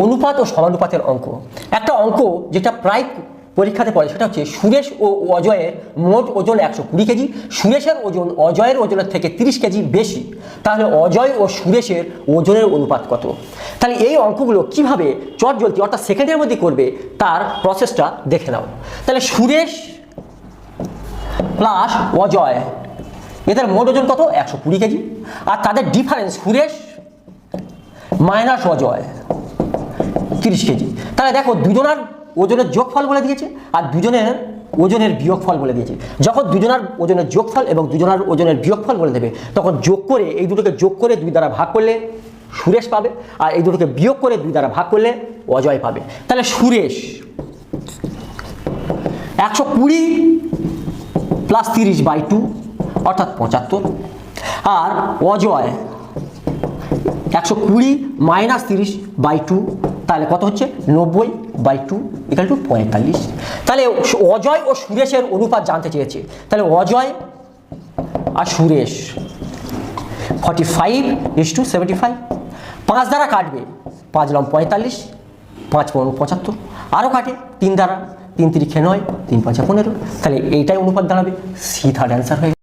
অনুপাত ও সমানুপাতের অঙ্ক, একটা অঙ্ক যেটা প্রায় পরীক্ষাতে পড়ে, সেটা হচ্ছে সুরেশ ও অজয়ের মোট ওজন 120 কেজি, সুরেশের ওজন অজয়ের ওজনের থেকে 30 কেজি বেশি, তাহলে অজয় ও সুরেশের ওজনের অনুপাত কত? তাহলে এই অঙ্কগুলো কিভাবে চটজলদি অর্থাৎ সেকেন্ডের মধ্যে করবে তার প্রসেসটা দেখে নাও। তাহলে সুরেশ প্লাস অজয়, এদের মোট ওজন কত? 120 কেজি। আর তাদের difference Suresh minus Ajay 30 KG. তাহলে দেখো দুজনার ওজনের যোগফল বলে দিয়েছে আর দুজনের ওজনের বিয়োগফল বলে দিয়েছে। যখন দুজনার ওজনের যোগফল এবং দুজনার ওজনের বিয়োগফল বলে দেবে, তখন যোগ করে এই দুটোকে যোগ করে 2 দ্বারা ভাগ করলে সুরেশ পাবে, আর এই দুটোকে বিয়োগ করে 2 দ্বারা ভাগ করলে অজয় পাবে। তাহলে সুরেশ 120 প্লাস 30/2 অর্থাৎ 75, আর অজয় 120 মাইনাস 30/2, তাহলে কত হচ্ছে? 90/2 = 45। তাহলে অজয় ও সুরেশের অনুপাত জানতে চেয়েছে। তাহলে অজয় আর সুরেশ 45:75, 5 দ্বারা কাটবে, 5 লং 45, 5 পনেরো 75, আরও কাটে 3 দ্বারা, 3 3 9, 3 5 15। তাহলে এইটাই অনুপাত দাঁড়াবে। সি থার্ড অ্যান্সার হয়ে